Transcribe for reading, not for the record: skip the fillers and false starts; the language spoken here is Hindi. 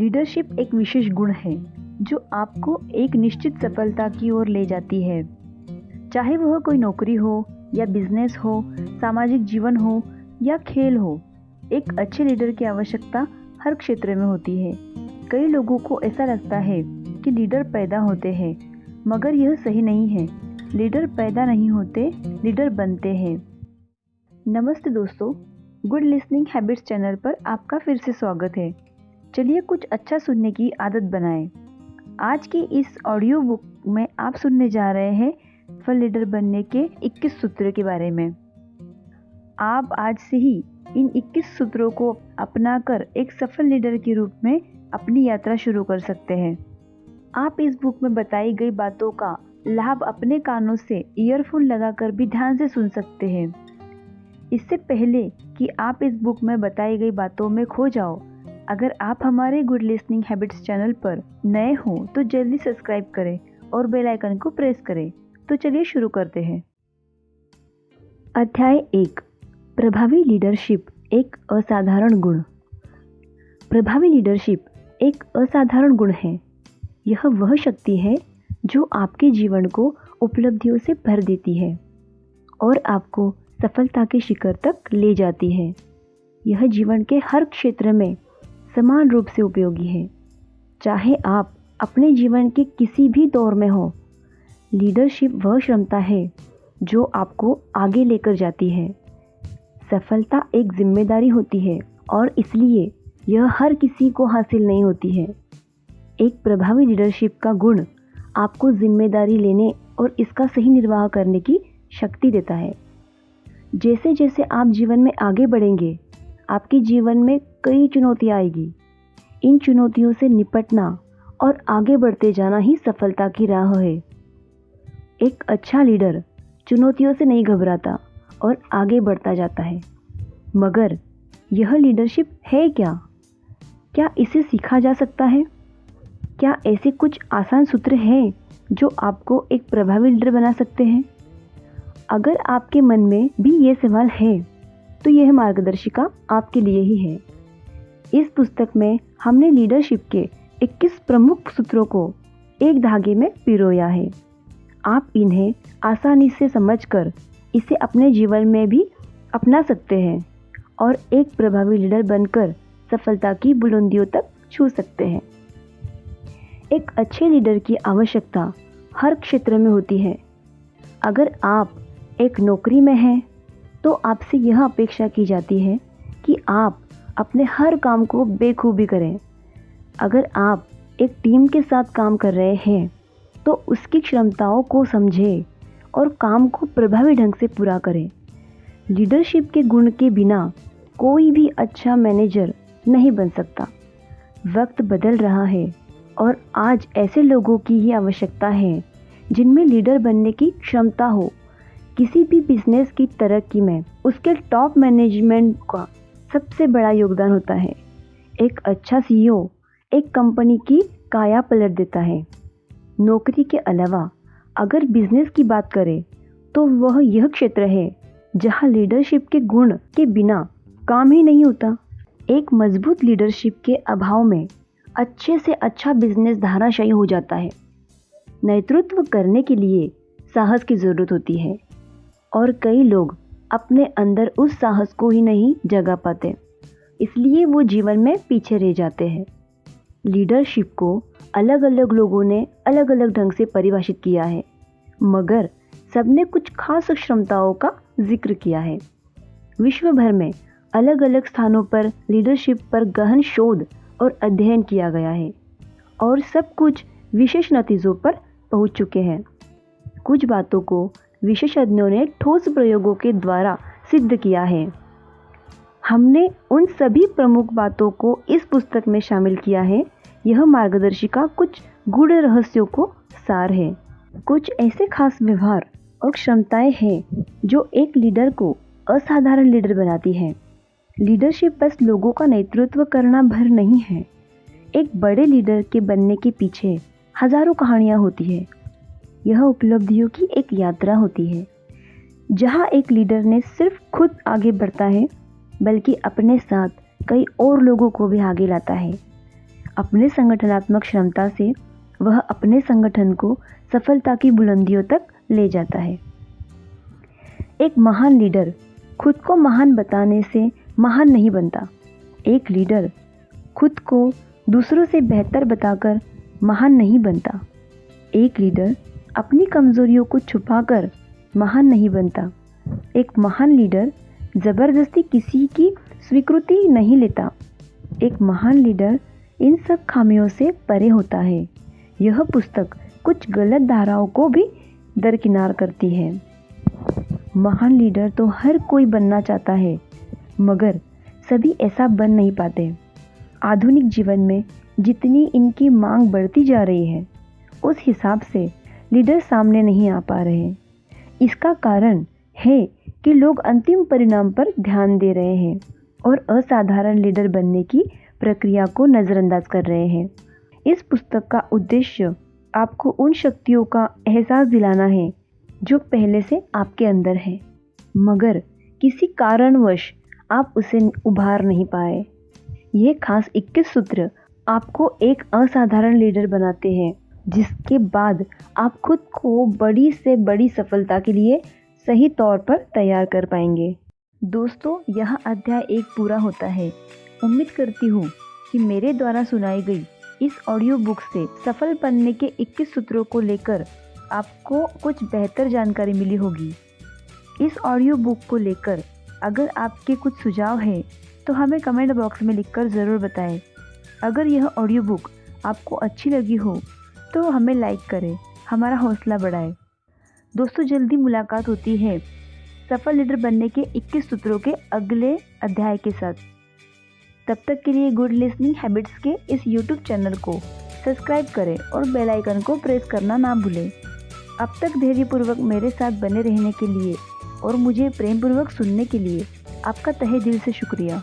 लीडरशिप एक विशेष गुण है जो आपको एक निश्चित सफलता की ओर ले जाती है। चाहे वह कोई नौकरी हो या बिजनेस हो, सामाजिक जीवन हो या खेल हो, एक अच्छे लीडर की आवश्यकता हर क्षेत्र में होती है। कई लोगों को ऐसा लगता है कि लीडर पैदा होते हैं, मगर यह सही नहीं है। लीडर पैदा नहीं होते, लीडर बनते हैं। नमस्ते दोस्तों, गुड लिसनिंग हैबिट्स चैनल पर आपका फिर से स्वागत है। चलिए कुछ अच्छा सुनने की आदत बनाएं। आज की इस ऑडियो बुक में आप सुनने जा रहे हैं सफल लीडर बनने के 21 सूत्र के बारे में। आप आज से ही इन 21 सूत्रों को अपनाकर एक सफल लीडर के रूप में अपनी यात्रा शुरू कर सकते हैं। आप इस बुक में बताई गई बातों का लाभ अपने कानों से ईयरफोन लगाकर भी ध्यान से सुन सकते हैं। इससे पहले कि आप इस बुक में बताई गई बातों में खो जाओ, अगर आप हमारे गुड लिसनिंग हैबिट्स चैनल पर नए हो तो जल्दी सब्सक्राइब करें और बेल आइकन को प्रेस करें। तो चलिए शुरू करते हैं। अध्याय 1, प्रभावी लीडरशिप एक असाधारण गुण। प्रभावी लीडरशिप एक असाधारण गुण है। यह वह शक्ति है जो आपके जीवन को उपलब्धियों से भर देती है और आपको सफलता के शिखर तक ले जाती है। यह जीवन के हर क्षेत्र में समान रूप से उपयोगी है, चाहे आप अपने जीवन के किसी भी दौर में हो। लीडरशिप वह क्षमता है जो आपको आगे लेकर जाती है। सफलता एक जिम्मेदारी होती है और इसलिए यह हर किसी को हासिल नहीं होती है। एक प्रभावी लीडरशिप का गुण आपको जिम्मेदारी लेने और इसका सही निर्वाह करने की शक्ति देता है। जैसे जैसे आप जीवन में आगे बढ़ेंगे, आपके जीवन में कई चुनौतियाँ आएगी। इन चुनौतियों से निपटना और आगे बढ़ते जाना ही सफलता की राह है। एक अच्छा लीडर चुनौतियों से नहीं घबराता और आगे बढ़ता जाता है। मगर यह लीडरशिप है क्या? क्या इसे सीखा जा सकता है? क्या ऐसे कुछ आसान सूत्र हैं जो आपको एक प्रभावी लीडर बना सकते हैं? अगर आपके मन में भी ये सवाल है तो यह मार्गदर्शिका आपके लिए ही है। इस पुस्तक में हमने लीडरशिप के 21 प्रमुख सूत्रों को एक धागे में पिरोया है। आप इन्हें आसानी से समझकर इसे अपने जीवन में भी अपना सकते हैं और एक प्रभावी लीडर बनकर सफलता की बुलंदियों तक छू सकते हैं। एक अच्छे लीडर की आवश्यकता हर क्षेत्र में होती है। अगर आप एक नौकरी में हैं तो आपसे यह अपेक्षा की जाती है कि आप अपने हर काम को बेखूबी करें। अगर आप एक टीम के साथ काम कर रहे हैं तो उसकी क्षमताओं को समझें और काम को प्रभावी ढंग से पूरा करें। लीडरशिप के गुण के बिना कोई भी अच्छा मैनेजर नहीं बन सकता। वक्त बदल रहा है और आज ऐसे लोगों की ही आवश्यकता है जिनमें लीडर बनने की क्षमता हो। किसी भी बिजनेस की तरक्की में उसके टॉप मैनेजमेंट का सबसे बड़ा योगदान होता है। एक अच्छा सीईओ एक कंपनी की काया पलट देता है। नौकरी के अलावा अगर बिजनेस की बात करें तो वह यह क्षेत्र है जहां लीडरशिप के गुण के बिना काम ही नहीं होता। एक मजबूत लीडरशिप के अभाव में अच्छे से अच्छा बिजनेस धराशायी हो जाता है। नेतृत्व करने के लिए साहस की ज़रूरत होती है और कई लोग अपने अंदर उस साहस को ही नहीं जगा पाते, इसलिए वो जीवन में पीछे रह जाते हैं। लीडरशिप को अलग अलग लोगों ने अलग अलग ढंग से परिभाषित किया है, मगर सबने कुछ खास क्षमताओं का जिक्र किया है। विश्व भर में अलग अलग स्थानों पर लीडरशिप पर गहन शोध और अध्ययन किया गया है और सब कुछ विशेष नतीजों पर पहुंच चुके हैं। कुछ बातों को विशेषज्ञों ने ठोस प्रयोगों के द्वारा सिद्ध किया है। हमने उन सभी प्रमुख बातों को इस पुस्तक में शामिल किया है। यह मार्गदर्शिका कुछ गूढ़ रहस्यों को सार है। कुछ ऐसे खास व्यवहार और क्षमताएं हैं जो एक लीडर को असाधारण लीडर बनाती है। लीडरशिप बस लोगों का नेतृत्व करना भर नहीं है। एक बड़े लीडर के बनने के पीछे हजारों कहानियां होती है। यह उपलब्धियों की एक यात्रा होती है जहां एक लीडर ने सिर्फ खुद आगे बढ़ता है बल्कि अपने साथ कई और लोगों को भी आगे लाता है। अपने संगठनात्मक क्षमता से वह अपने संगठन को सफलता की बुलंदियों तक ले जाता है। एक महान लीडर खुद को महान बताने से महान नहीं बनता। एक लीडर खुद को दूसरों से बेहतर बताकर महान नहीं बनता। एक लीडर अपनी कमजोरियों को छुपाकर महान नहीं बनता। एक महान लीडर जबरदस्ती किसी की स्वीकृति नहीं लेता। एक महान लीडर इन सब खामियों से परे होता है। यह पुस्तक कुछ गलत धाराओं को भी दरकिनार करती है। महान लीडर तो हर कोई बनना चाहता है, मगर सभी ऐसा बन नहीं पाते। आधुनिक जीवन में जितनी इनकी मांग बढ़ती जा रही है, उस हिसाब से लीडर सामने नहीं आ पा रहे। इसका कारण है कि लोग अंतिम परिणाम पर ध्यान दे रहे हैं और असाधारण लीडर बनने की प्रक्रिया को नज़रअंदाज कर रहे हैं। इस पुस्तक का उद्देश्य आपको उन शक्तियों का एहसास दिलाना है जो पहले से आपके अंदर है, मगर किसी कारणवश आप उसे उभार नहीं पाए। ये खास 21 सूत्र आपको एक असाधारण लीडर बनाते हैं, जिसके बाद आप खुद को बड़ी से बड़ी सफलता के लिए सही तौर पर तैयार कर पाएंगे। दोस्तों, यह अध्याय 1 पूरा होता है। उम्मीद करती हूँ कि मेरे द्वारा सुनाई गई इस ऑडियो बुक से सफल बनने के 21 सूत्रों को लेकर आपको कुछ बेहतर जानकारी मिली होगी। इस ऑडियो बुक को लेकर अगर आपके कुछ सुझाव हैं तो हमें कमेंट बॉक्स में लिखकर ज़रूर बताएं। अगर यह ऑडियो बुक आपको अच्छी लगी हो तो हमें लाइक करें, हमारा हौसला बढ़ाएं। दोस्तों, जल्दी मुलाकात होती है सफल लीडर बनने के 21 सूत्रों के अगले अध्याय के साथ। तब तक के लिए गुड लिसनिंग हैबिट्स के इस YouTube चैनल को सब्सक्राइब करें और बेल आइकन को प्रेस करना ना भूलें। अब तक धैर्यपूर्वक मेरे साथ बने रहने के लिए और मुझे प्रेमपूर्वक सुनने के लिए आपका तहे दिल से शुक्रिया।